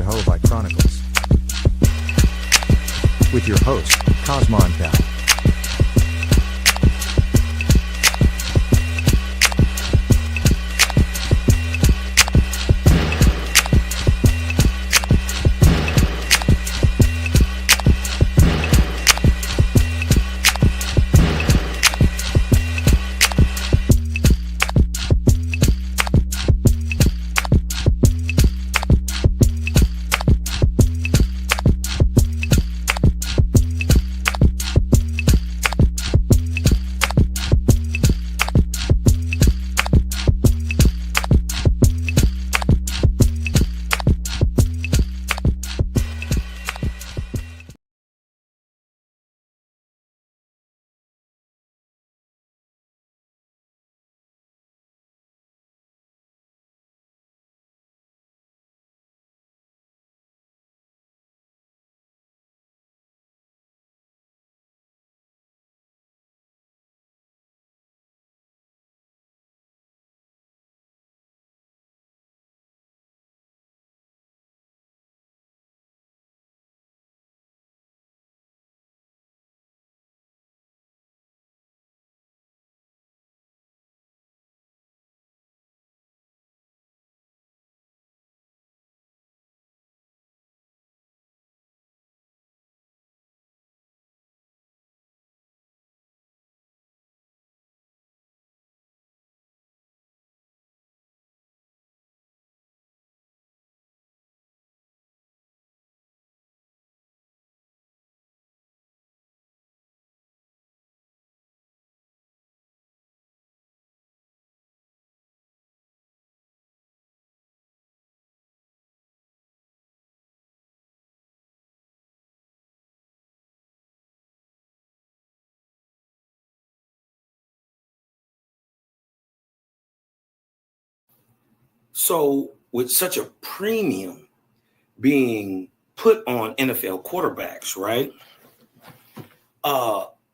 Jehovah Chronicles with your host, Cosmon Cal. So, with such a premium being put on NFL quarterbacks, right?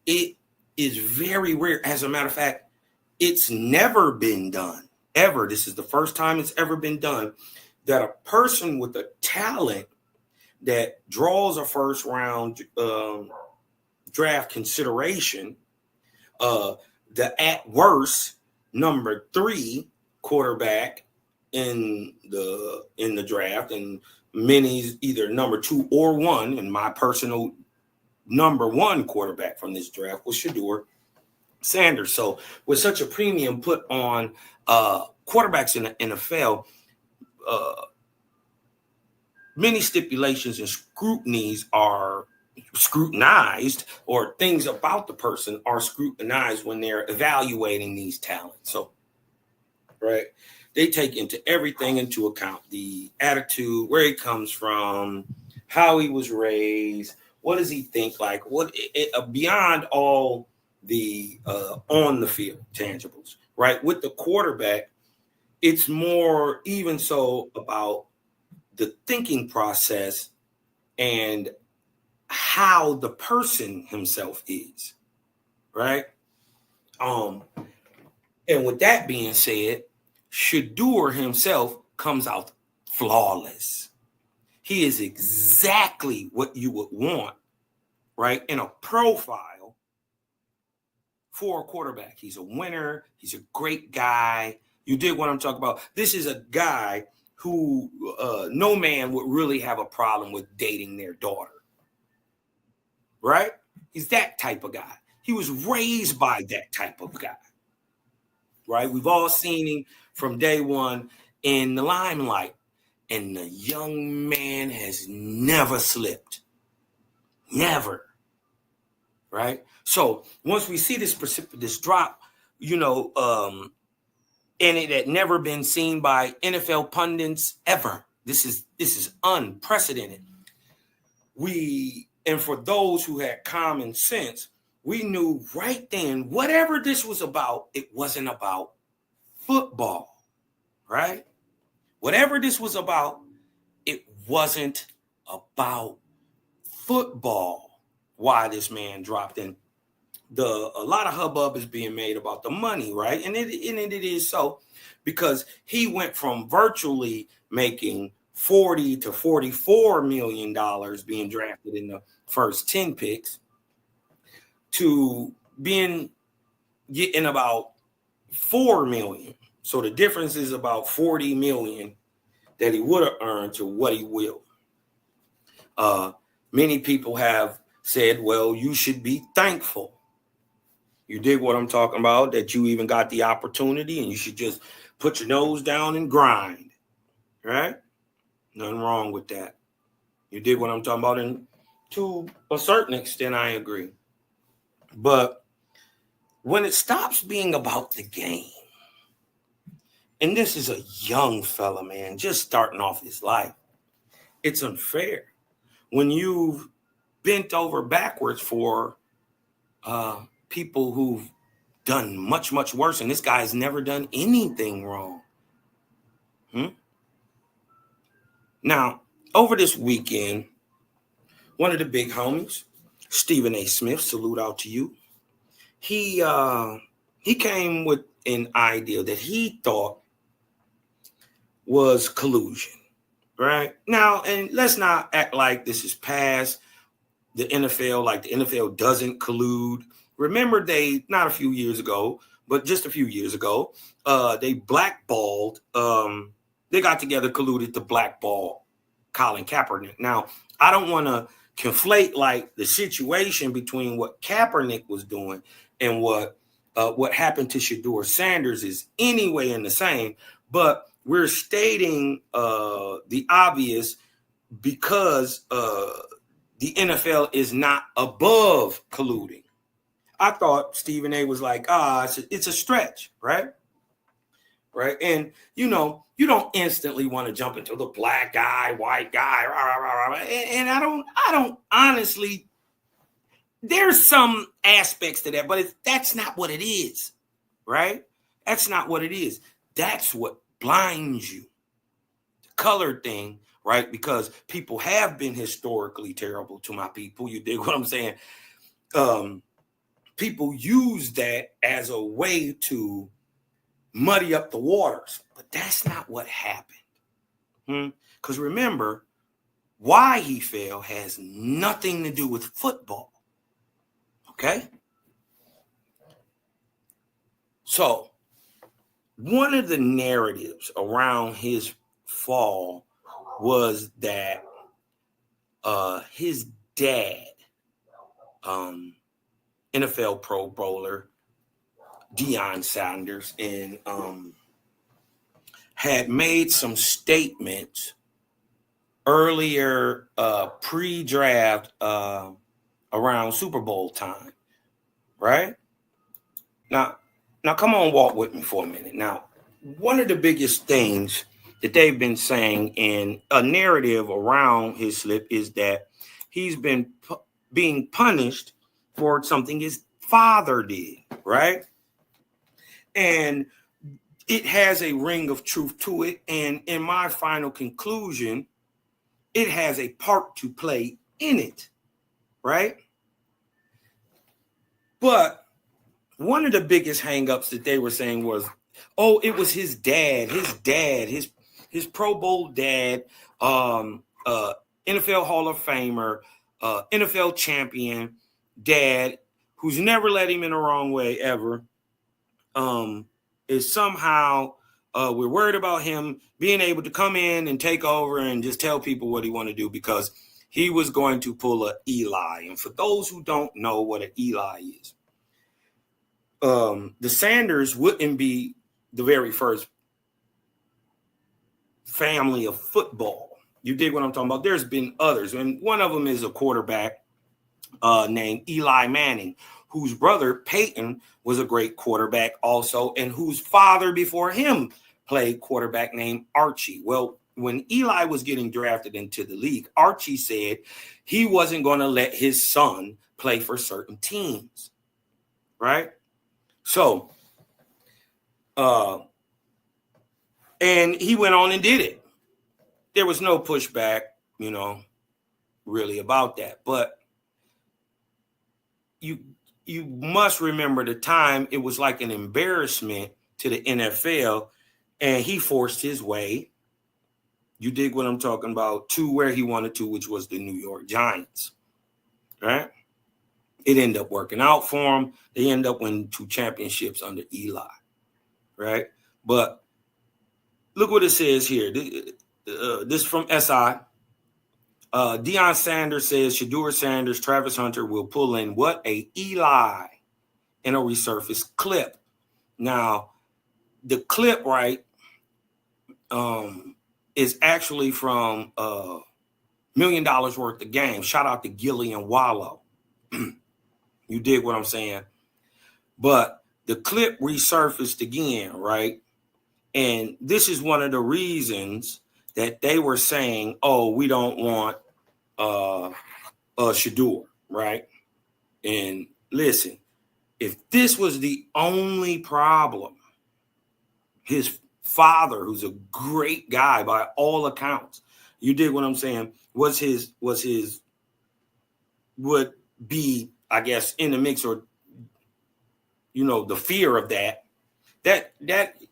It is very rare. As a matter of fact, it's never been done ever. This is the first time it's ever been done that a person with a talent that draws a first round draft consideration, the at worst number 3 quarterback in the draft, and many's either number 2 or 1, and my personal number 1 quarterback from this draft was Shedeur Sanders. So with such a premium put on quarterbacks in the NFL, many stipulations and scrutinized, or things about the person are scrutinized when they're evaluating these talents. So, right, they take everything into account: the attitude, where he comes from, how he was raised, what does he think, like beyond all the on the field tangibles, right? With the quarterback, it's more even so about the thinking process and how the person himself is, right? And with that being said, Shedeur himself comes out flawless. He is exactly what you would want, right, in a profile for a quarterback. He's a winner. He's a great guy. You dig what I'm talking about? This is a guy who no man would really have a problem with dating their daughter, right? He's that type of guy. He was raised by that type of guy, right? We've all seen him from day one in the limelight, and the young man has never slipped. Never, right? So once we see this precipitous drop, and it had never been seen by NFL pundits ever. This is unprecedented. And for those who had common sense, we knew right then, whatever this was about, it wasn't about football, right? Whatever this was about, it wasn't about football. Why this man dropped in. A lot of hubbub is being made about the money, right? And it is so, because he went from virtually making $40 to $44 million being drafted in the first 10 picks to getting about $4 million. So the difference is about $40 million that he would have earned to what he will. Many people have said, well, you should be thankful. You dig what I'm talking about? That you even got the opportunity and you should just put your nose down and grind, right? Nothing wrong with that. You dig what I'm talking about? And to a certain extent, I agree. But when it stops being about the game, and this is a young fella, man, just starting off his life, it's unfair. When you've bent over backwards for people who've done much, much worse, and this guy has never done anything wrong. Now, over this weekend, one of the big homies, Stephen A. Smith, salute out to you. He came with an idea that he thought was collusion, right? Now, and let's not act like this is past the NFL, like the NFL doesn't collude. Remember, not a few years ago, but just a few years ago, they blackballed, they got together, colluded to blackball Colin Kaepernick. Now, I don't want to conflate like the situation between what Kaepernick was doing and what happened to Shedeur Sanders is anyway in the same, but we're stating the obvious because the NFL is not above colluding. I thought Stephen A. was like, it's a stretch, right? Right. And, you don't instantly want to jump into the black guy, white guy. Rah, rah, rah, and I don't honestly, there's some aspects to that, but that's not what it is. Right. That's not what it is. That's what blinds you. The color thing. Right. Because people have been historically terrible to my people. You dig what I'm saying? People use that as a way to muddy up the waters, but that's not what happened. Because remember, why he fell has nothing to do with football. Okay? So, one of the narratives around his fall was that his dad, NFL Pro Bowler Deion Sanders, and had made some statements earlier pre-draft around Super Bowl time, right? Now come on, walk with me for a minute. Now, one of the biggest things that they've been saying in a narrative around his slip is that he's been being punished for something his father did, right? And it has a ring of truth to it. And in my final conclusion, it has a part to play in it, right? But one of the biggest hangups that they were saying was, it was his dad, his Pro Bowl dad, NFL Hall of Famer, NFL champion dad, who's never led him in the wrong way ever, is somehow we're worried about him being able to come in and take over and just tell people what he want to do because he was going to pull a Eli. And for those who don't know what an Eli is, the Sanders wouldn't be the very first family of football. You dig what I'm talking about? There's been others, and one of them is a quarterback named Eli Manning, whose brother Peyton was a great quarterback also, and whose father before him played quarterback named Archie. Well, when Eli was getting drafted into the league, Archie said he wasn't going to let his son play for certain teams, right? So, and he went on and did it. There was no pushback, really about that. But you must remember the time it was like an embarrassment to the NFL, and he forced his way You dig what I'm talking about? To where he wanted to, which was the New York Giants. Right? It ended up working out for him. They end up winning 2 championships under Eli. Right? But look what it says here. This from SI. Deion Sanders says Shedeur Sanders, Travis Hunter will pull in what? A Eli in a resurfaced clip. Now, the clip, right, is actually from $1 million worth of game. Shout out to Gillian Wallow. You dig what I'm saying? But the clip resurfaced again, right? And this is one of the reasons that they were saying, oh, we don't want Shedeur, right? And listen, if this was the only problem, his father, who's a great guy by all accounts, you dig what I'm saying, would be, I guess, in the mix, or the fear of that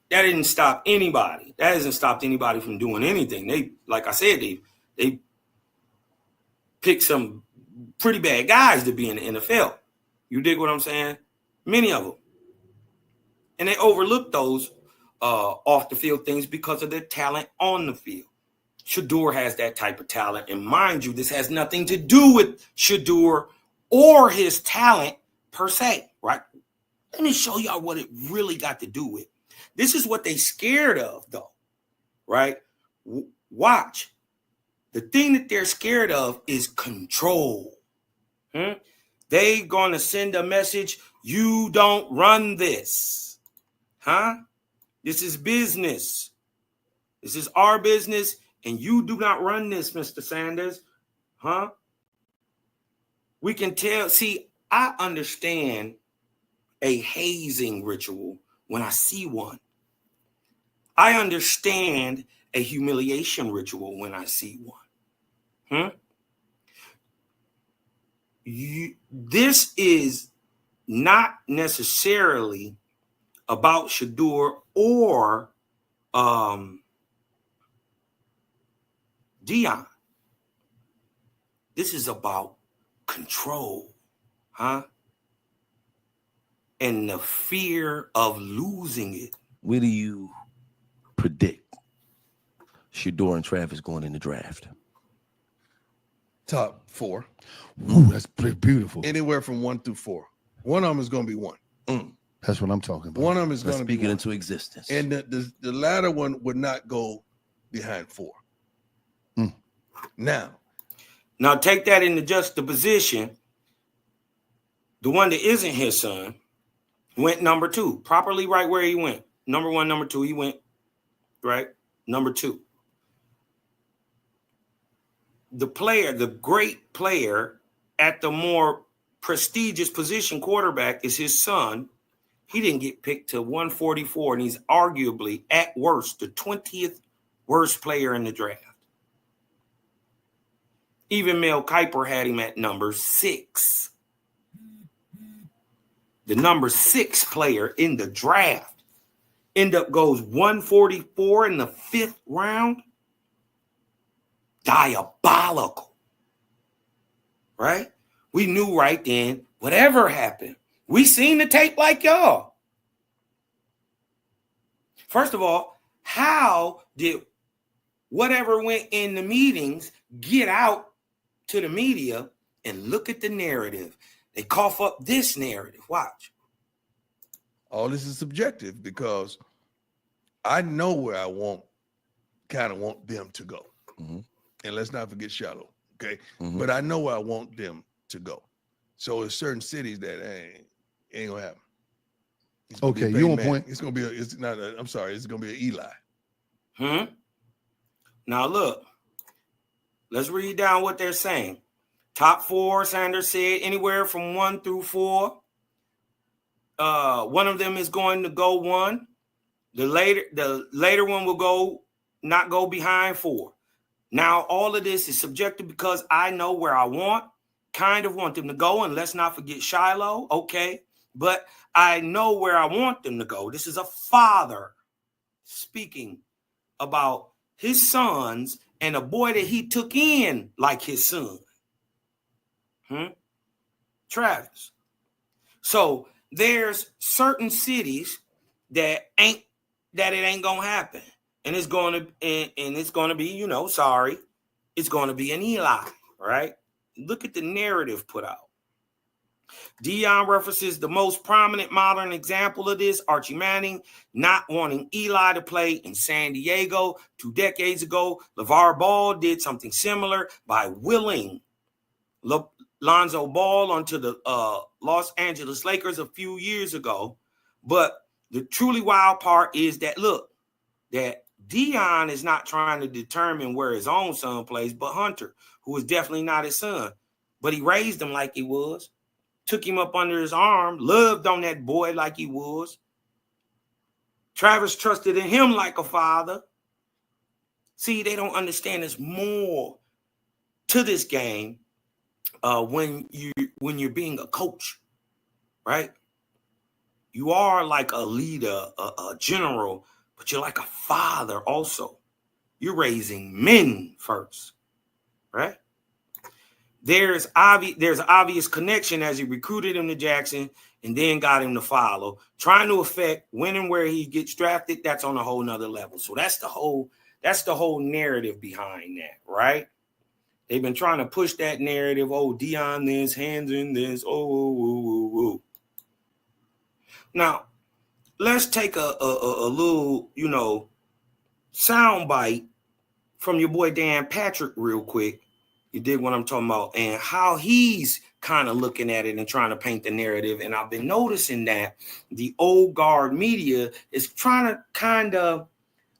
didn't stop anybody. That hasn't stopped anybody from doing anything. They, like I said, they picked some pretty bad guys to be in the NFL. You dig what I'm saying? Many of them. And they overlooked those off the field things because of their talent on the field. Shedeur has that type of talent. And mind you, this has nothing to do with Shedeur or his talent per se, right? Let me show y'all what it really got to do with. This is what they scared of, though, right? Watch. The thing that they're scared of is control. They gonna send a message, you don't run this. This is business. This is our business, and you do not run this, Mr. Sanders. We can tell. See, I understand a hazing ritual when I see one. I understand a humiliation ritual when I see one. This is not necessarily about Shedeur or Deion. This is about control, and the fear of losing it. Where do you predict Shedeur and Travis going in the draft? Top 4. Ooh, that's pretty beautiful. Anywhere from 1 through 4. One of them is going to be 1. That's what I'm talking about. One of them is going to be speaking 1. into existence. And the latter one would not go behind 4. Now take that into juxtaposition. The one that isn't his son went number 2, properly right where he went. Number 1, number 2, he went right number 2. The player, the great player at the more prestigious position, quarterback, is his son. He didn't get picked to 144, and he's arguably, at worst, the 20th worst player in the draft. Even Mel Kiper had him at number 6. The number 6 player in the draft goes 144 in the 5th round. Diabolical. Right? We knew right then, whatever happened, we seen the tape like y'all. First of all, how did whatever went in the meetings get out to the media? And look at the narrative. They cough up this narrative. Watch. All this is subjective because I know where I want them to go. And let's not forget Shallow, okay? But I know where I want them to go. So there's certain cities that ain't gonna happen. Okay, you on point. It's gonna be it's gonna be an Eli. Now look, let's read down what they're saying. Top 4, Sanders said, anywhere from 1 through 4. One of them is going to go 1. The later one will not go behind 4. Now, all of this is subjective because I know where I want them to go. And let's not forget Shiloh. Okay. But I know where I want them to go. This is a father speaking about his sons and a boy that he took in like his son. Travis. So there's certain cities that it ain't gonna happen. And it's gonna be, you know, sorry, it's gonna be an Eli, right? Look at the narrative put out. Deion references the most prominent modern example of this, Archie Manning not wanting Eli to play in San Diego 2 decades ago. LeVar Ball did something similar by willing Lonzo Ball onto the Los Angeles Lakers a few years ago. But the truly wild part is that, look, that Deion is not trying to determine where his own son plays, but Hunter, who is definitely not his son. But he raised him like he was, took him up under his arm, loved on that boy like he was. Travis trusted in him like a father. See, they don't understand there's more to this game when you're being a coach, right? You are like a leader, a general, but you're like a father also. You're raising men first, right? There's obvious connection as he recruited him to Jackson and then got him to follow. Trying to affect when and where he gets drafted, that's on a whole nother level. So that's the whole narrative behind that, right? They've been trying to push that narrative. Oh, Deion this, hands in this. Oh. Now, let's take a little, you know, sound bite from your boy Dan Patrick real quick. You dig what I'm talking about, and how he's kind of looking at it and trying to paint the narrative. And I've been noticing that the old guard media is trying to kind of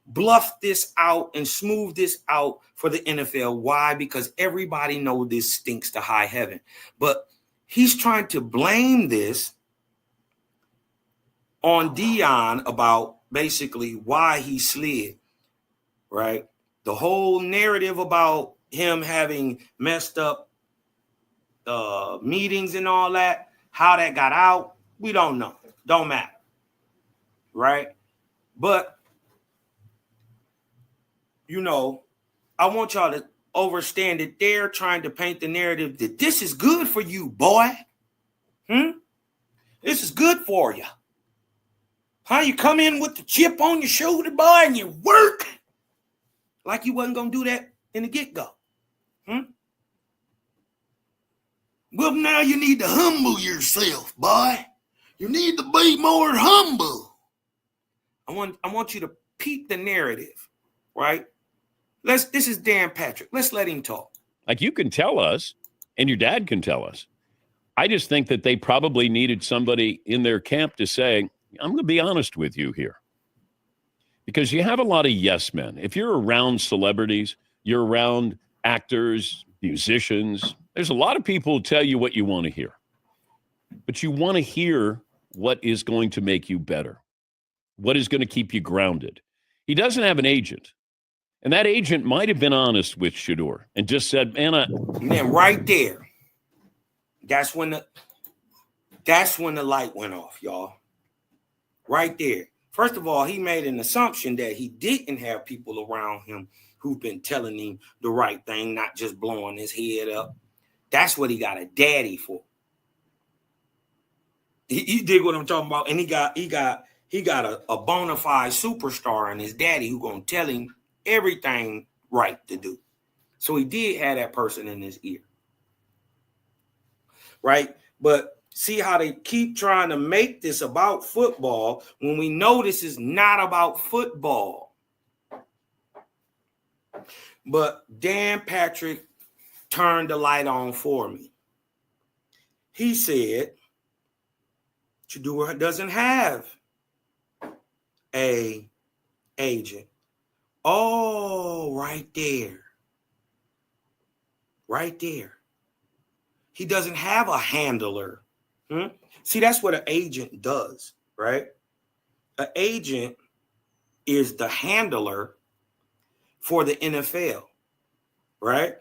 bluff this out and smooth this out for the NFL. Why? Because everybody knows this stinks to high heaven. But he's trying to blame this on Deion about basically why he slid, right? The whole narrative about him having messed up meetings and all that, how that got out, we don't know. Don't matter, right? But, you know, I want y'all to understand that they're trying to paint the narrative that this is good for you, boy. This is good for you. How you come in with the chip on your shoulder, boy, and you work like you wasn't going to do that in the get-go. Well, now you need to humble yourself, boy. You need to be more humble. I want you to peep the narrative, right? This is Dan Patrick. Let's let him talk. Like, you can tell us, and your dad can tell us. I just think that they probably needed somebody in their camp to say, I'm going to be honest with you here. Because you have a lot of yes men. If you're around celebrities, you're around actors, musicians, there's a lot of people who tell you what you want to hear. But you want to hear what is going to make you better, what is going to keep you grounded. He doesn't have an agent. And that agent might have been honest with Shedeur and just said, man, and then right there, that's when the light went off, y'all. Right there. First of all, he made an assumption that he didn't have people around him who've been telling him the right thing, not just blowing his head up. That's what he got a daddy for. He did what I'm talking about, and he got a bona fide superstar in his daddy who gonna tell him everything right to do. So he did have that person in his ear, right? But see how they keep trying to make this about football when we know this is not about football. But Dan Patrick turned the light on for me. He said, Shedeur doesn't have a agent. Oh, right there. Right there. He doesn't have a handler. See, that's what an agent does, right? An agent is the handler for the NFL, right?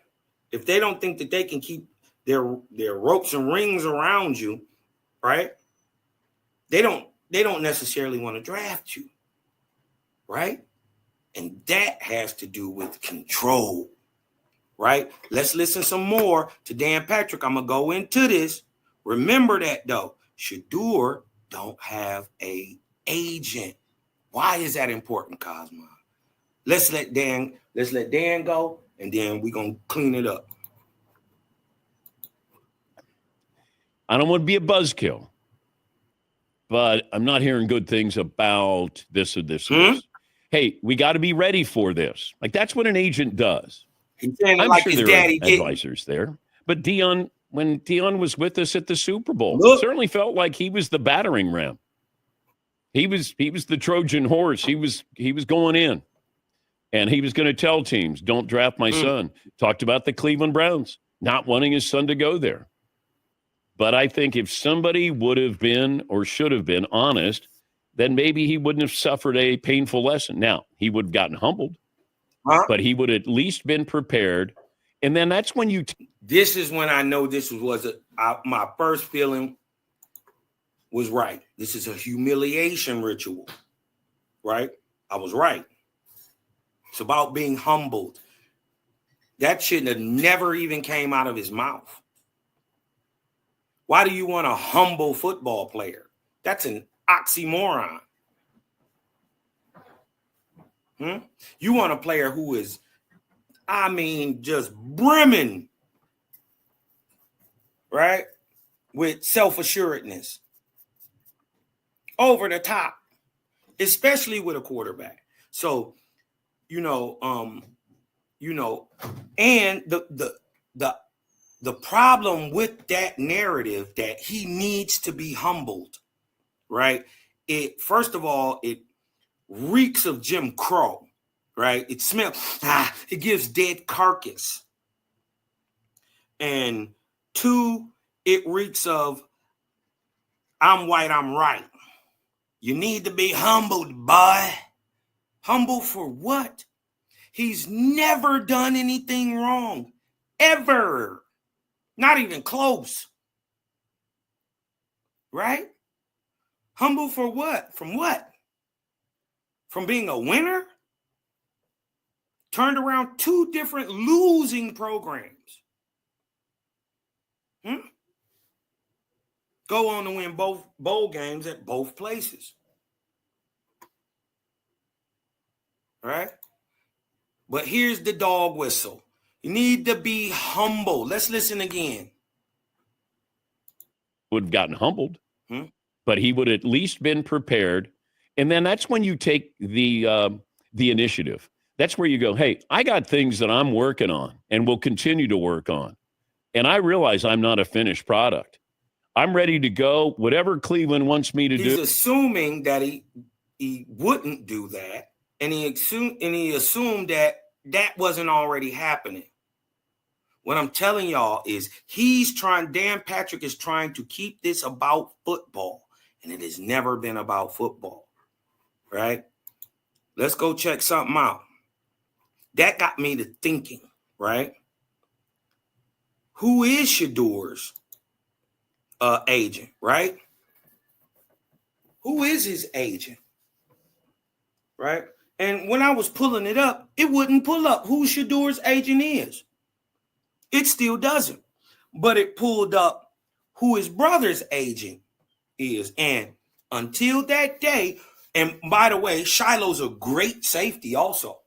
If they don't think that they can keep their ropes and rings around you, right? They don't necessarily want to draft you, right? And that has to do with control, right? Let's listen some more to Dan Patrick. I'm going to go into this. Remember that, though. Shedeur don't have a agent. Why is that important, Cosmo? Let's let Dan go, and then we're going to clean it up. I don't want to be a buzzkill, but I'm not hearing good things about this or this or this. Hey, we got to be ready for this. Like, that's what an agent does. He's saying I'm like sure his there daddy are did. advisors there. But Dion, when Dion was with us at the Super Bowl, Look. certainly felt like he was the battering ram. He was the Trojan horse. He was going in. And he was going to tell teams, don't draft my son. Talked about the Cleveland Browns not wanting his son to go there. But I think if somebody would have been or should have been honest, then maybe he wouldn't have suffered a painful lesson. Now, he would have gotten humbled, but he would have at least been prepared. And then that's when you... This is when I know this was my first feeling was right. This is a humiliation ritual, right? I was right. It's about being humbled. That shouldn't have never even came out of his mouth. Why do you want a humble football player? That's an oxymoron. You want a player who is, just brimming, right, with self-assuredness, over the top, especially with a quarterback. So, and the problem with that narrative that he needs to be humbled, right? First of all, it reeks of Jim Crow, right? It smells, it gives dead carcass. And two, it reeks of I'm white, I'm right. You need to be humbled, boy. Humble for what? He's never done anything wrong, ever. Not even close. Right? Humble for what? From what? From being a winner? Turned around 2 different losing programs. Go on to win both bowl games at both places. Right? But here's the dog whistle. You need to be humble. Let's listen again. Would have gotten humbled, but he would have at least been prepared. And then that's when you take the initiative. That's where you go, hey, I got things that I'm working on and will continue to work on. And I realize I'm not a finished product. I'm ready to go. Whatever Cleveland wants me to do. He's assuming that he wouldn't do that. And he assumed that wasn't already happening. What I'm telling y'all is Dan Patrick is trying to keep this about football. And it has never been about football. Right? Let's go check something out. That got me to thinking, right? Who is Shedeur's agent, right? Who is his agent? Right? And when I was pulling it up, it wouldn't pull up who Shedeur's agent is. It still doesn't. But it pulled up who his brother's agent is. And until that day, and by the way, Shiloh's a great safety also.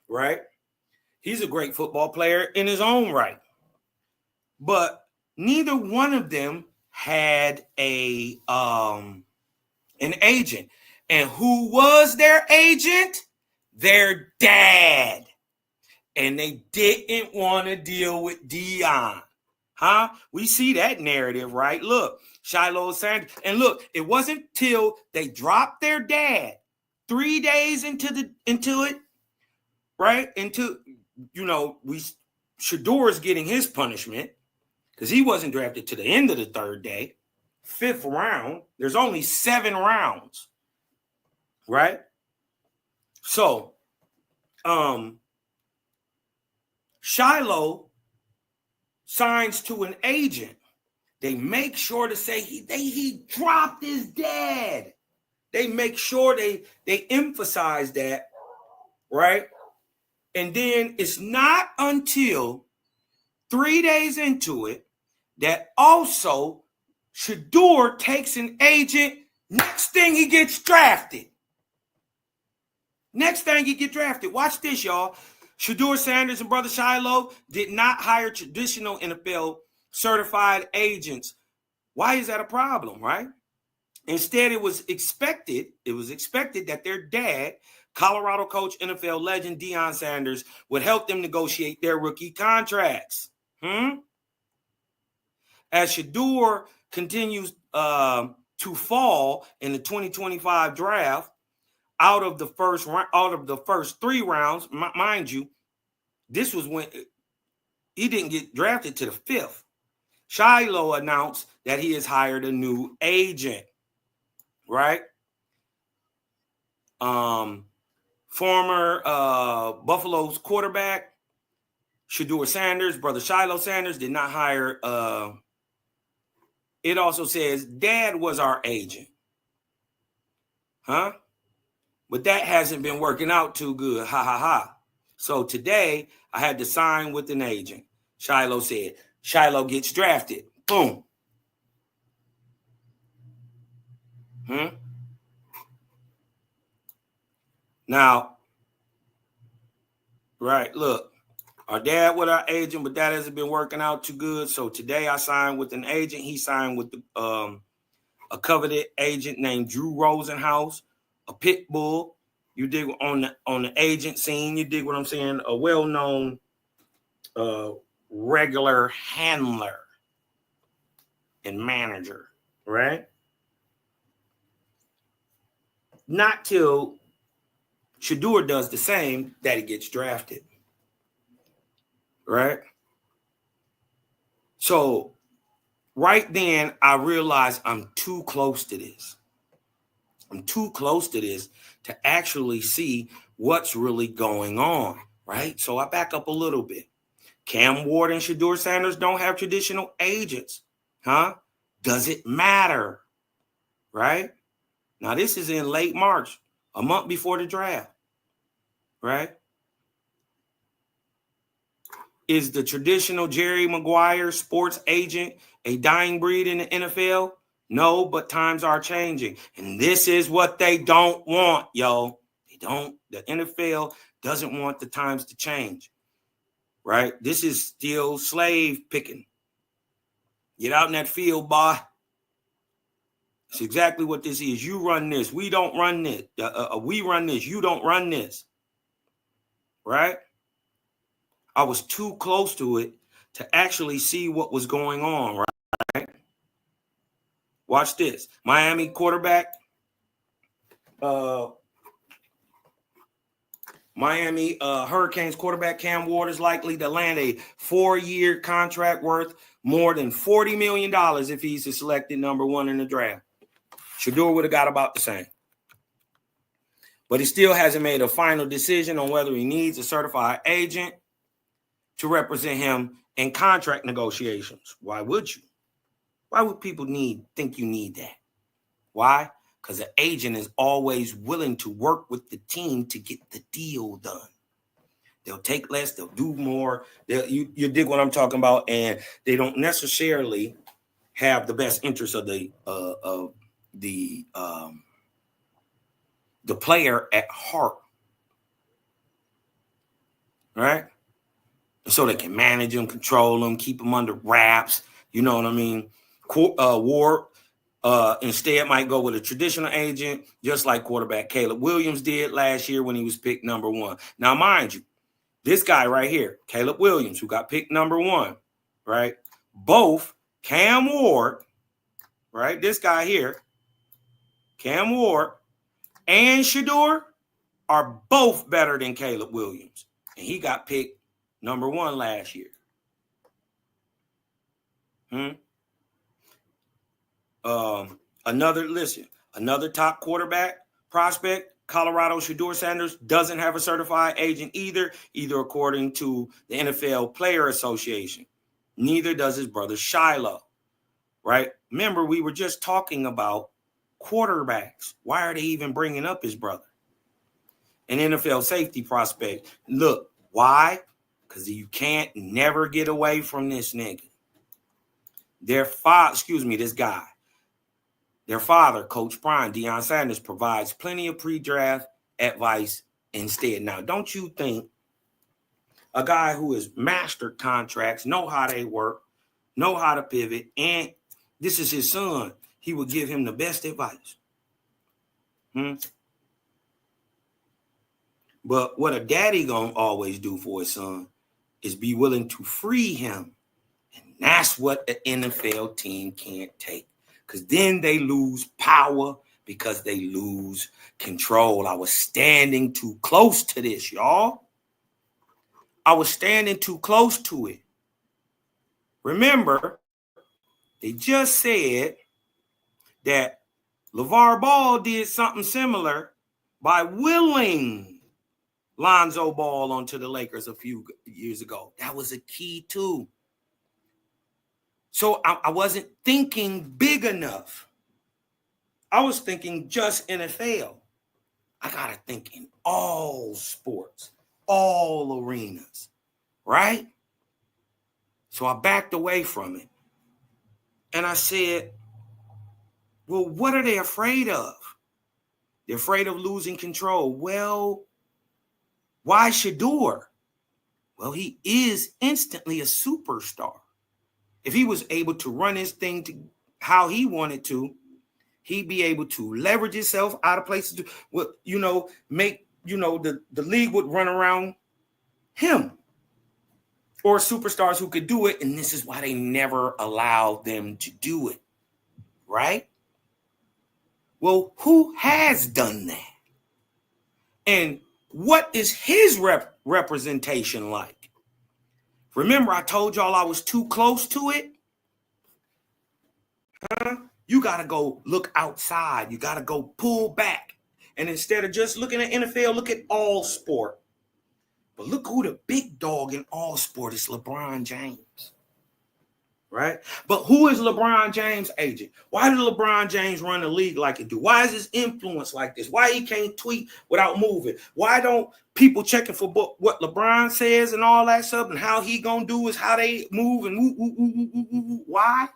Right? He's a great football player in his own right. But neither one of them had an agent. And who was their agent? Their dad. And they didn't want to deal with Dion. We see that narrative, right? Look, Shiloh Sanders. And look, it wasn't till they dropped their dad 3 days into it, right? Shedeur is getting his punishment because he wasn't drafted to the end of the 3rd day, 5th round. There's only 7 rounds, right? So, Shiloh signs to an agent. They make sure to say he dropped his dad. They make sure they emphasize that right? And then it's not until 3 days into it that also Shedeur takes an agent. Next thing he gets drafted. Next thing he get drafted. Watch this, y'all. Shedeur Sanders and Brother Shiloh did not hire traditional NFL certified agents. Why is that a problem, right? Instead, it was expected that their dad, Colorado coach, NFL legend Deion Sanders, would help them negotiate their rookie contracts. As Shedeur continues to fall in the 2025 draft, out of the first 3 rounds, mind you, this was when he didn't get drafted to the 5th. Shiloh announced that he has hired a new agent, right? Former Buffalo's quarterback, Shedeur Sanders, Brother Shiloh Sanders, did not hire. It also says dad was our agent. But that hasn't been working out too good. Ha ha ha. So today I had to sign with an agent. Shiloh said, Shiloh gets drafted. Boom. Now, right, look, our dad with our agent, but that hasn't been working out too good. So today I signed with an agent. He signed with a coveted agent named Drew Rosenhaus, a pit bull. You dig on the agent scene. You dig what I'm saying? A well-known regular handler and manager, right? Not till Shedeur does the same that he gets drafted, right? So right then I realized I'm too close to this. I'm too close to this to actually see what's really going on, right? So I back up a little bit. Cam Ward and Shedeur Sanders don't have traditional agents, Does it matter, right? Now, this is in late March, a month before the draft, right? Is the traditional Jerry Maguire sports agent a dying breed in the NFL? No, but times are changing. And this is what they don't want, yo. The NFL doesn't want the times to change, right? This is still slave picking. Get out in that field, boy. It's exactly what this is. You run this. We don't run this. We run this. You don't run this. Right? I was too close to it to actually see what was going on, right? Watch this. Miami quarterback. Miami Hurricanes quarterback Cam Ward is likely to land a 4-year contract worth more than $40 million if he's selected number 1 in the draft. Shedeur would have got about the same. But he still hasn't made a final decision on whether he needs a certified agent to represent him in contract negotiations. Why would you? Why would people think you need that? Why? Because an agent is always willing to work with the team to get the deal done. They'll take less, they'll do more. You dig what I'm talking about, and they don't necessarily have the best interest of the player at heart, right? So they can manage him, control him, keep him under wraps. You know what I mean? Ward instead might go with a traditional agent, just like quarterback Caleb Williams did last year when he was picked number 1. Now, mind you, this guy right here, Caleb Williams, who got picked number 1, right? Both Cam Ward, right? This guy here, Cam Ward and Shedeur are both better than Caleb Williams. And he got picked number 1 last year. Another top quarterback prospect, Colorado Shedeur Sanders, doesn't have a certified agent either according to the NFL Player Association. Neither does his brother Shiloh, right? Remember, we were just talking about quarterbacks. Why are they even bringing up his brother? an NFL safety prospect. Look, why? Because you can't never get away from this nigga. Their father, Coach Prime, Deion Sanders, provides plenty of pre-draft advice instead. Now, don't you think a guy who has mastered contracts, know how they work, know how to pivot, and this is his son, he would give him the best advice? But what a daddy gonna always do for his son is be willing to free him. And that's what the NFL team can't take. Because then they lose power, because they lose control. I was standing too close to this, y'all. I was standing too close to it. Remember, they just said that LeVar Ball did something similar by willing Lonzo Ball onto the Lakers a few years ago. That was a key too. So I wasn't thinking big enough. I was thinking just NFL. I got to think in all sports, all arenas, right? So I backed away from it. And I said, well, what are they afraid of? They're afraid of losing control. Well, why shedeur? Well, he is instantly a superstar. If he was able to run his thing to how he wanted to, he'd be able to leverage himself out of places to, make, the league would run around him or superstars who could do it. And this is why they never allowed them to do it. Right? Well, who has done that? And what is his representation like? Remember, I told y'all I was too close to it? You got to go look outside. You got to go pull back. And instead of just looking at NFL, look at all sport. But look who the big dog in all sport is, LeBron James. Right? But who is LeBron James' agent? Why did LeBron James run the league like it do? Why is his influence like this? Why he can't tweet without moving? Why don't people checking for what LeBron says and all that stuff and how he gonna do is how they move and why?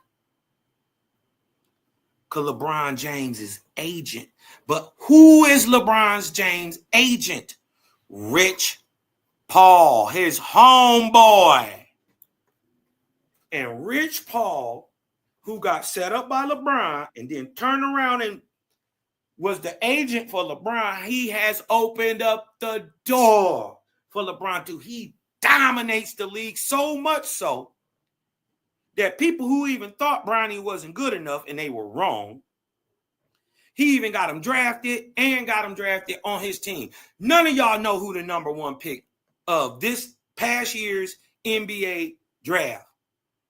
Because LeBron James is agent. But who is LeBron James' agent? Rich Paul, his homeboy. And Rich Paul, who got set up by LeBron and then turned around and was the agent for LeBron, he has opened up the door for LeBron to. He dominates the league so much so that people who even thought Bronny wasn't good enough, and they were wrong, he even got him drafted and got him drafted on his team. None of y'all know who the number one pick of this past year's NBA draft.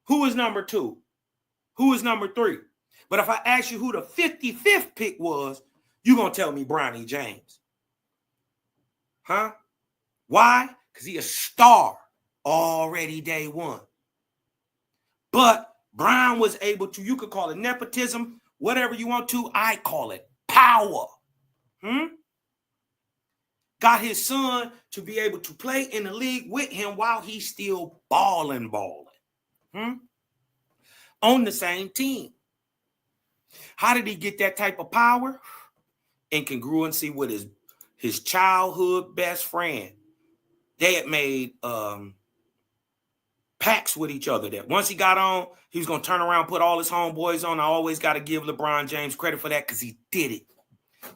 Who is number 2? Who is number 3? But if I ask you who the 55th pick was, you're going to tell me Bronny James. Huh? Why? Because he a star already day one. But Brian was able to, you could call it nepotism, whatever you want to. I call it power. Got his son to be able to play in the league with him while he's still balling. On the same team. How did he get that type of power? Incongruency with his childhood best friend. They had made pacts with each other that once he got on, he was going to turn around, put all his homeboys on. I always got to give LeBron James credit for that because he did it.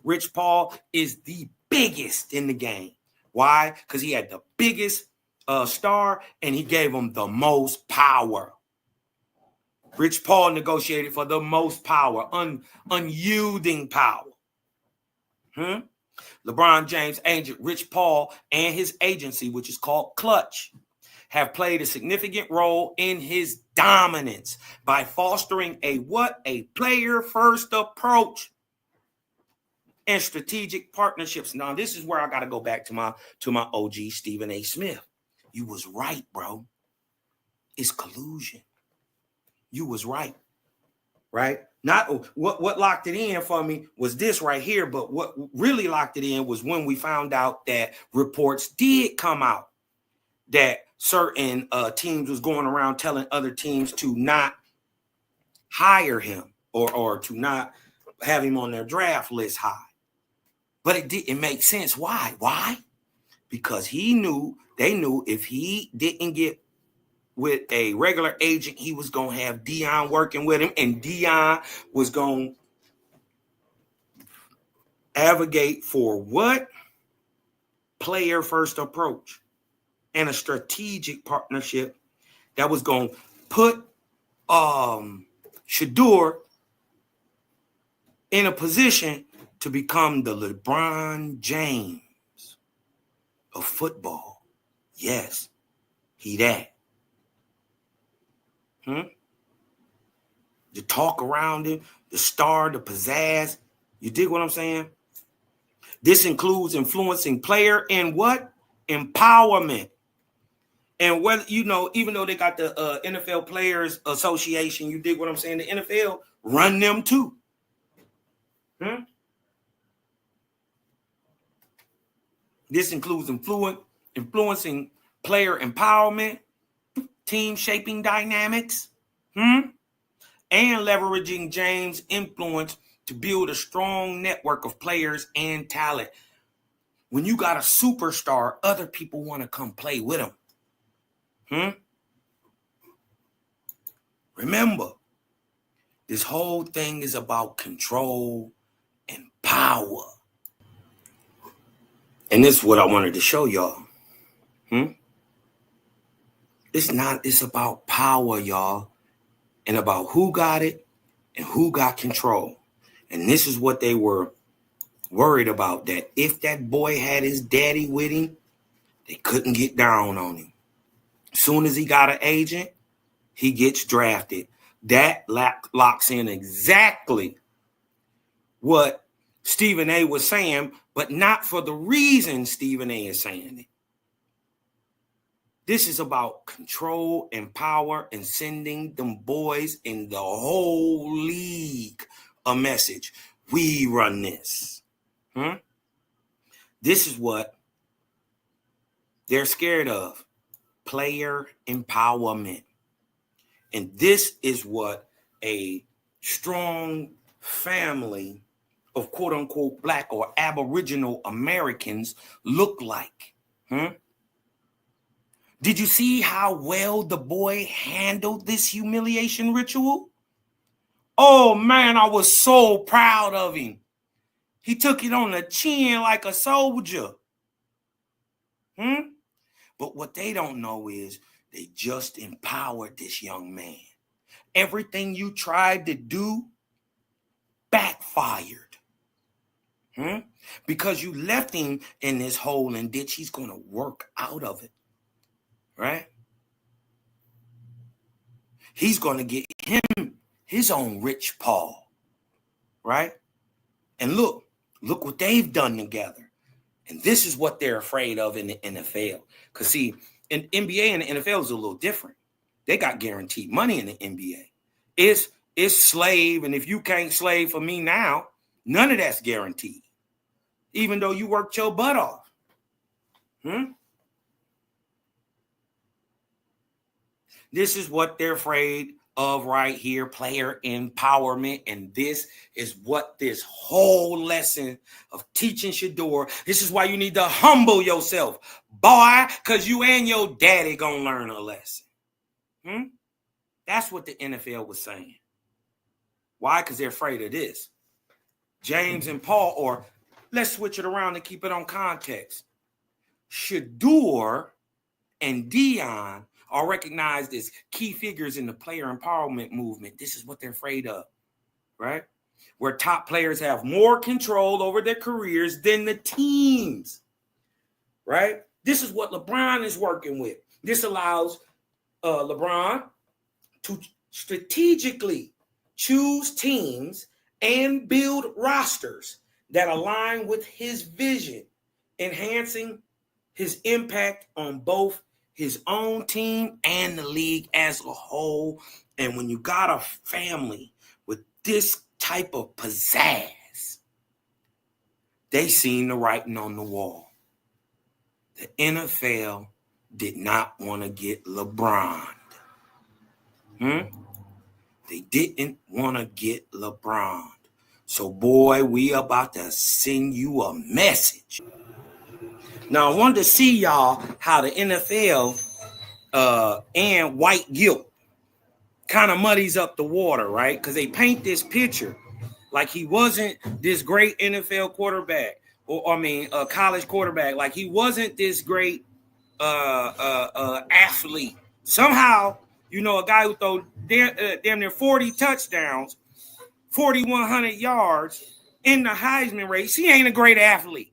Rich Paul is the biggest in the game. Why? Because he had the biggest star and he gave him the most power. Rich Paul negotiated for the most power, unyielding power. LeBron James' agent, Rich Paul, and his agency, which is called Clutch, have played a significant role in his dominance by fostering a player-first approach and strategic partnerships. Now, this is where I got to go back to my OG, Stephen A. Smith. You was right, bro. It's collusion. You was right? Not what locked it in for me was this right here, but what really locked it in was when we found out that reports did come out that certain teams was going around telling other teams to not hire him or to not have him on their draft list high. But it didn't make sense. Why? Why? Because they knew if he didn't get with a regular agent, he was going to have Dion working with him, and Dion was going to advocate for what? Player first approach and a strategic partnership that was going to put shedeur in a position to become the LeBron James of football. Yes, he that. The talk around him, the star, the pizzazz. You dig what I'm saying? This includes influencing player in what? Empowerment. And whether, even though they got the NFL Players Association, you dig what I'm saying? The NFL run them too. This includes influencing player empowerment, team shaping dynamics, and leveraging James' influence to build a strong network of players and talent. When you got a superstar, other people want to come play with him. Remember, this whole thing is about control and power. And this is what I wanted to show y'all. It's about power, y'all, and about who got it and who got control. And this is what they were worried about, that if that boy had his daddy with him, they couldn't get down on him. As soon as he got an agent, he gets drafted. That locks in exactly what Stephen A was saying, but not for the reason Stephen A is saying it. This is about control and power and sending them boys in the whole league a message. We run this. This is what they're scared of. Player empowerment. And this is what a strong family of quote unquote Black or Aboriginal Americans look like. Did you see how well the boy handled this humiliation ritual? Oh man, I was so proud of him. He took it on the chin like a soldier. But what they don't know is they just empowered this young man. Everything you tried to do backfired. Because you left him in this hole and ditch. He's going to work out of it. Right? He's going to get him his own rich Paul. Right? And look what they've done together. And this is what they're afraid of in the NFL. Because see, in NBA and the NFL is a little different. They got guaranteed money in the NBA. It's slave, and if you can't slave for me now, none of that's guaranteed. Even though you worked your butt off. This is what they're afraid of right here, player empowerment. And this is what this whole lesson of teaching shedeur, this is why you need to humble yourself, boy, because you and your daddy gonna learn a lesson. That's what the NFL was saying. Why? Because they're afraid of this. James and Paul, or let's switch it around and keep it on context. Shedeur and Dion are recognized as key figures in the player empowerment movement. This is what they're afraid of, right? Where top players have more control over their careers than the teams, right? This is what LeBron is working with. This allows LeBron to strategically choose teams and build rosters that align with his vision, enhancing his impact on both his own team and the league as a whole. And when you got a family with this type of pizzazz, they seen the writing on the wall. The NFL did not want to get LeBron. They didn't want to get LeBron. So, boy, we about to send you a message. Now, I wanted to see y'all how the NFL and white guilt kind of muddies up the water, right? Because they paint this picture like he wasn't this great NFL quarterback, or college quarterback. Like he wasn't this great athlete. Somehow, a guy who throw damn near 40 touchdowns, 4,100 yards in the Heisman race, he ain't a great athlete.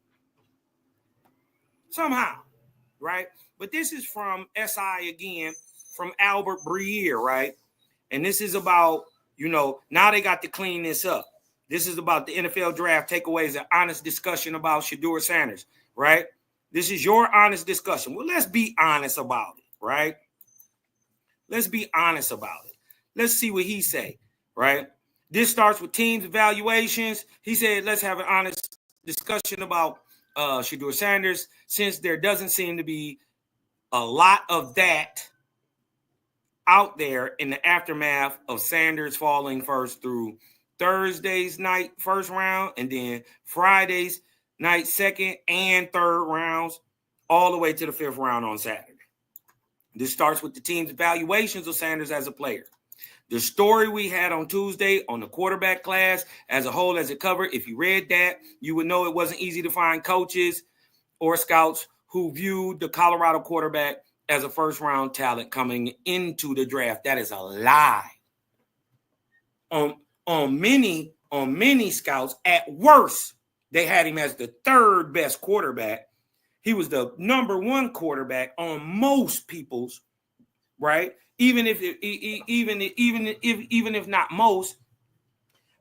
Somehow, right? But this is from SI again, from Albert Breer, right? And this is about, now they got to clean this up. This is about the NFL draft takeaways, an honest discussion about Shedeur Sanders, right? This is your honest discussion. Well, let's be honest about it, right? Let's be honest about it. Let's see what he say, right? This starts with teams evaluations. He said, let's have an honest discussion about Shedeur Sanders, since there doesn't seem to be a lot of that out there in the aftermath of Sanders falling first through Thursday's night first round, and then Friday's night second and third rounds, all the way to the fifth round on Saturday. This starts with the team's evaluations of Sanders as a player. The story we had on Tuesday on the quarterback class as a whole, as it covered, if you read that, you would know it wasn't easy to find coaches or scouts who viewed the Colorado quarterback as a first-round talent coming into the draft. That is a lie. On many scouts, at worst, they had him as the third best quarterback. He was the number one quarterback on most people's, right? Even if not most,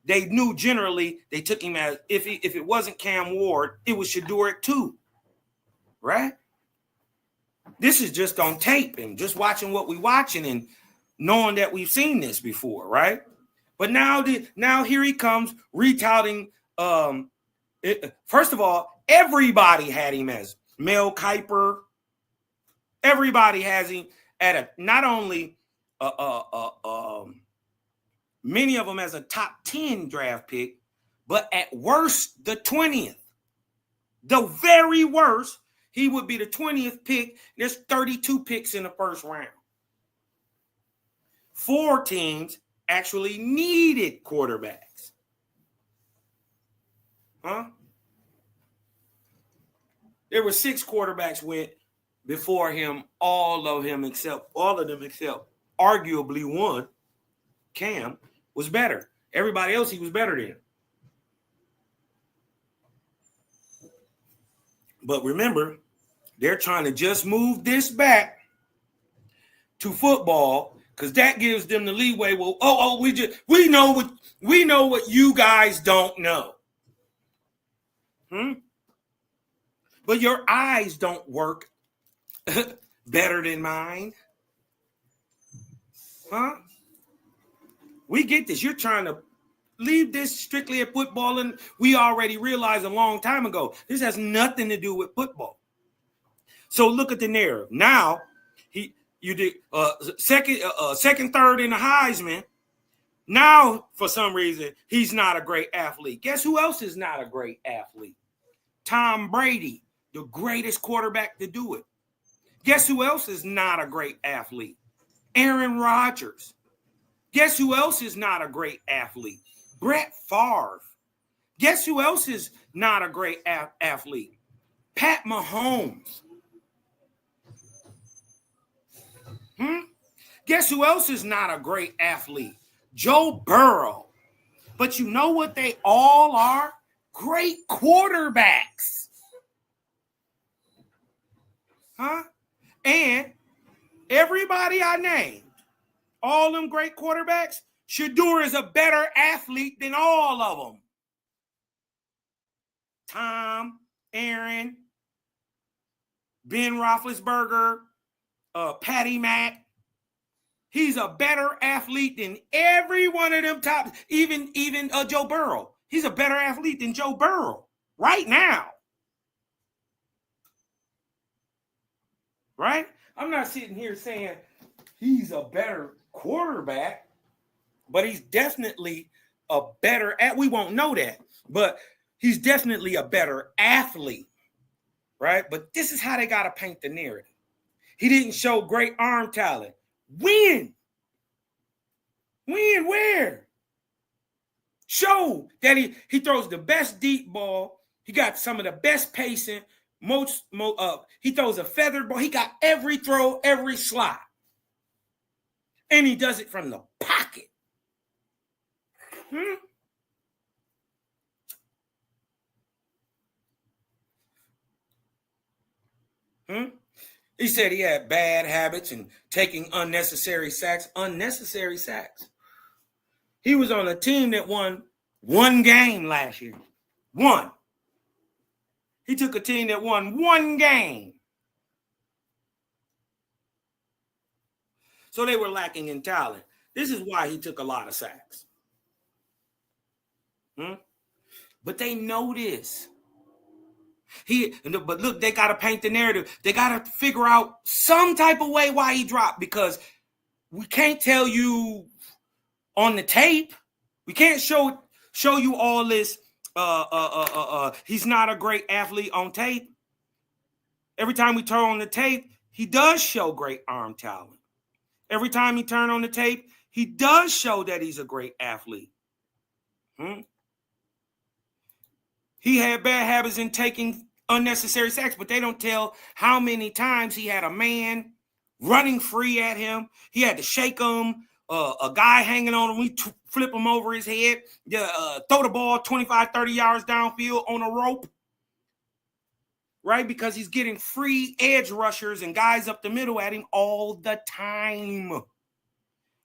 they knew generally they took him as, if it wasn't Cam Ward, it was Shedeur at 2, right? This is just on tape and just watching what we're watching and knowing that we've seen this before, right? But now here he comes retouting. First of all, everybody had him as Mel Kiper. Everybody has him at not only many of them as a top 10 draft pick, but at worst the 20th. The very worst, he would be the 20th pick. There's 32 picks in the first round. 4 teams actually needed quarterbacks. There were 6 quarterbacks went before him, all of them except arguably one, Cam, was better. Everybody else he was better than. But remember, they're trying to just move this back to football because that gives them the leeway. Well, we know what you guys don't know. But your eyes don't work better than mine. We get this. You're trying to leave this strictly at football, and we already realized a long time ago this has nothing to do with football. So look at the narrative. Now you did second, third in the Heisman. Now, for some reason, he's not a great athlete. Guess who else is not a great athlete? Tom Brady, the greatest quarterback to do it. Guess who else is not a great athlete? Aaron Rodgers. Guess who else is not a great athlete? Brett Favre. Guess who else is not a great athlete? Pat Mahomes. Guess who else is not a great athlete? Joe Burrow. But you know what they all are? Great quarterbacks. And everybody I named, all them great quarterbacks, Shedeur is a better athlete than all of them. Tom, Aaron, Ben Roethlisberger, Patty Mack, He's a better athlete than every one of them top, even Joe Burrow. He's a better athlete than Joe Burrow right now. Right? I'm not sitting here saying he's a better quarterback, but he's definitely a better we won't know that, but he's definitely a better athlete, right? But this is how they got to paint the narrative. He didn't show great arm talent. When? Where? Show that he throws the best deep ball. He got some of the best pacing. He throws a feathered ball. He got every throw, every slot. And he does it from the pocket. He said he had bad habits and taking unnecessary sacks. Unnecessary sacks. He was on a team that won one game last year. One. He took a team that won one game. So they were lacking in talent. This is why he took a lot of sacks. But they know this. But look, they got to paint the narrative. They got to figure out some type of way why he dropped, because we can't tell you on the tape. We can't show you all this. He's not a great athlete on tape. Every time we turn on the tape, he does show great arm talent. Every time he turn on the tape, he does show that he's a great athlete. He had bad habits in taking unnecessary sacks, but they don't tell how many times he had a man running free at him. He had to shake him. A guy hanging on him, we flip him over his head, throw the ball 25, 30 yards downfield on a rope, right? Because he's getting free edge rushers and guys up the middle at him all the time.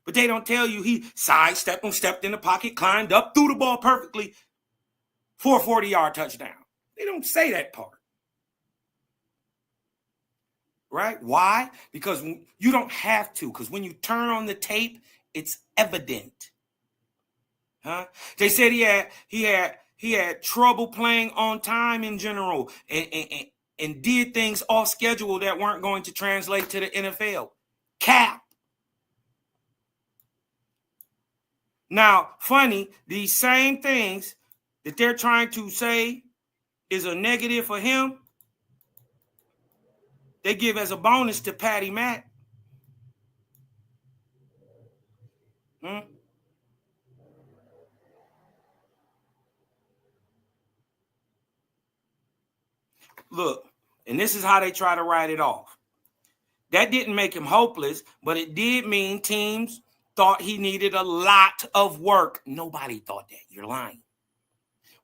But they don't tell you he sidestepped him, stepped in the pocket, climbed up, threw the ball perfectly for a 40-yard touchdown. They don't say that part. Right? Why? Because you don't have to. Because when you turn on the tape, it's evident. They said he had trouble playing on time in general, and did things off schedule that weren't going to translate to the NFL. Cap. Now, funny, these same things that they're trying to say is a negative for him, they give as a bonus to Patty Mack. Look, and this is how they try to write it off. That didn't make him hopeless, but it did mean teams thought he needed a lot of work. Nobody thought that. You're lying.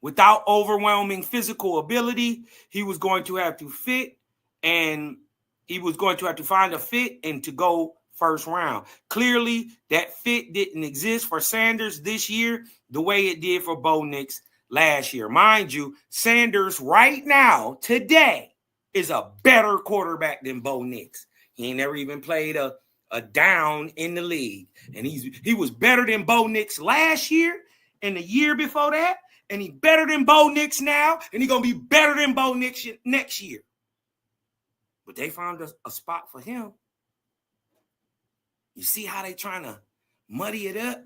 Without overwhelming physical ability, he was going to have to fit, and he was going to have to find a fit and to go first round. Clearly, that fit didn't exist for Sanders this year the way it did for Bo Nix last year. Mind you, Sanders right now, today, is a better quarterback than Bo Nix. He ain't never even played a down in the league. And he was better than Bo Nix last year and the year before that. And he's better than Bo Nix now. And he's going to be better than Bo Nix next year. But they found a spot for him. You see how they trying to muddy it up?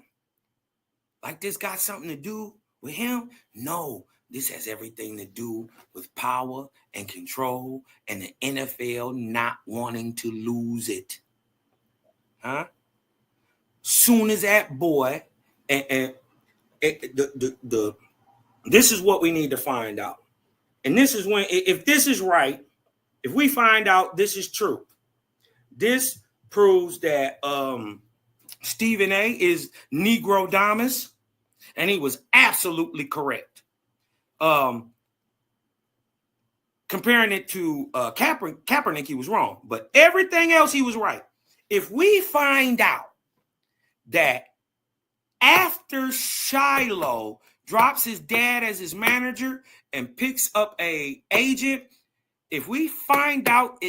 Like this got something to do with him? No, this has everything to do with power and control and the NFL not wanting to lose it. Soon as that boy, this is what we need to find out. And this is when, if this is right, if we find out this is true, this proves that Stephen A. is Negrodamus, and he was absolutely correct. Comparing it to Kaepernick, he was wrong. But everything else, he was right. If we find out that after Shiloh drops his dad as his manager and picks up a agent, if we find out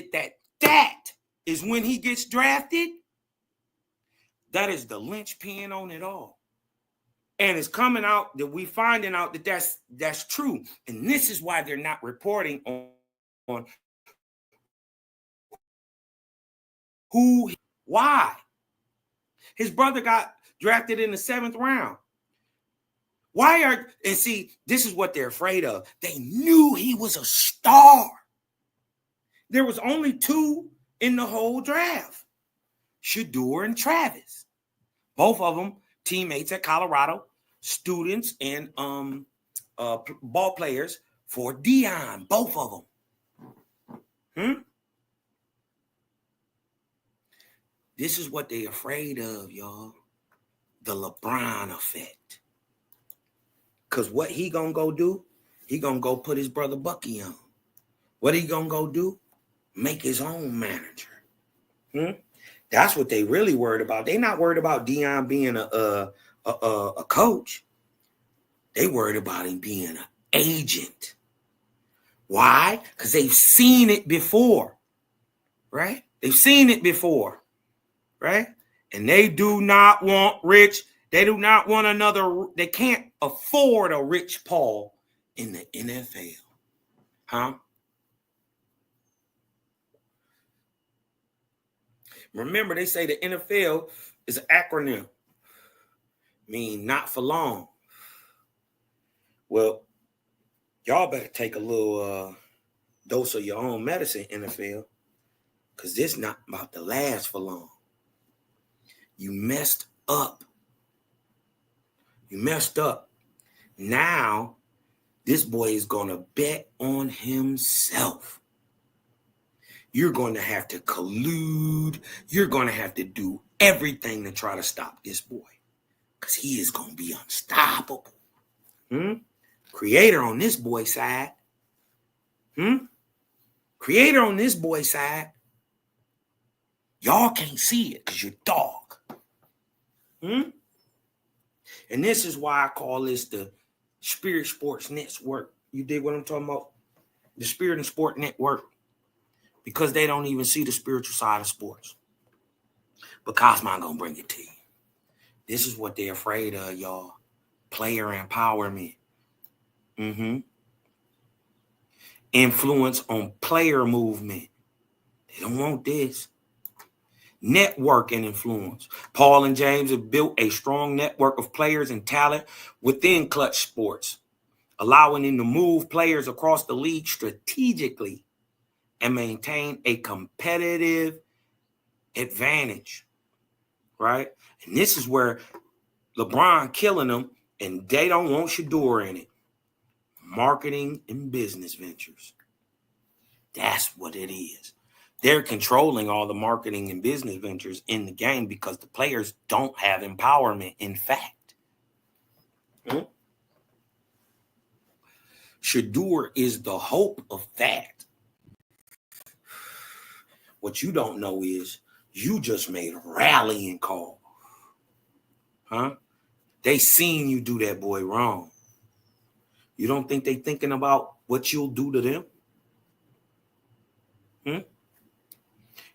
that is when he gets drafted, That is the linchpin on it all. And it's coming out that we finding out that that's true. And this is why they're not reporting on why. His brother got drafted in the 7th round. And see, this is what they're afraid of. They knew he was a star. There was only 2 in the whole draft, Shedeur and Travis. Both of them teammates at Colorado, students and ball players for Deion, both of them. This is what they're afraid of, y'all. The LeBron effect. Because what he gonna go do? He gonna go put his brother Bucky on. What he gonna go do? Make his own manager. That's what they really worried about. They not worried about Deion being a coach. They worried about him being an agent. Why? Because they've seen it before, right? They've seen it before, right? And they do not want rich. They do not want another. They can't afford a Rich Paul in the NFL, huh? Remember, they say the NFL is an acronym, mean not for long. Well, y'all better take a little dose of your own medicine, NFL, because this not about to last for long. You messed up. You messed up. Now, this boy is going to bet on himself. You're going to have to collude. You're going to have to do everything to try to stop this boy, because he is going to be unstoppable. Creator on this boy side. Creator on this boy side. Y'all can't see it because you're dog. And this is why I call this the Spirit Sports Network. You dig what I'm talking about? The Spirit and Sport Network. Because they don't even see the spiritual side of sports. But Cosmo gonna bring it to you. This is what they're afraid of, y'all. Player empowerment. Influence on player movement. They don't want this. Network and influence. Paul and James have built a strong network of players and talent within Clutch Sports, allowing them to move players across the league strategically and maintain a competitive advantage, right? And this is where LeBron killing them, and they don't want shedeur in it. Marketing and business ventures. That's what it is. They're controlling all the marketing and business ventures in the game because the players don't have empowerment, in fact. Shedeur is the hope of that. What you don't know is you just made a rallying call. They seen you do that boy wrong. You don't think they thinking about what you'll do to them?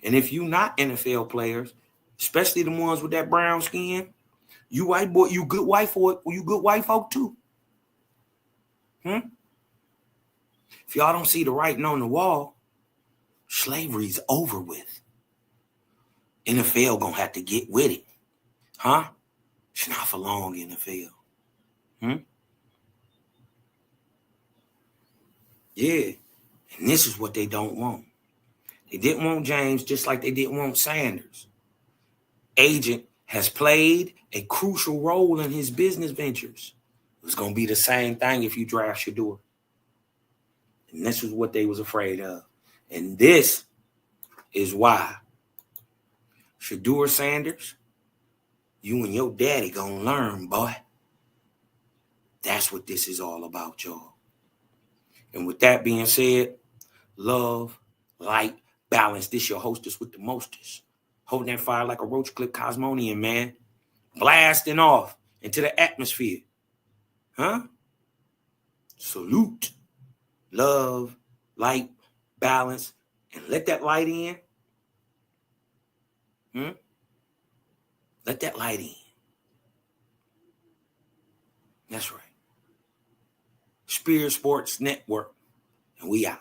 And if you not NFL players, especially the ones with that brown skin, you white boy, you good white folk, you good white folk too. If y'all don't see the writing on the wall, slavery's over with. NFL gonna have to get with it. It's not for long, NFL. Yeah. And this is what they don't want. They didn't want James just like they didn't want Sanders. Agent has played a crucial role in his business ventures. It's going to be the same thing if you draft shedeur. And this is what they was afraid of. And this is why Shedeur Sanders, you and your daddy going to learn, boy. That's what this is all about, y'all. And with that being said, love, light, balance. This your hostess with the mostest. Holding that fire like a roach clip Cosmonian, man. Blasting off into the atmosphere. Salute. Love, light, balance. And let that light in. Let that light in. That's right. Spear Sports Network, and we out.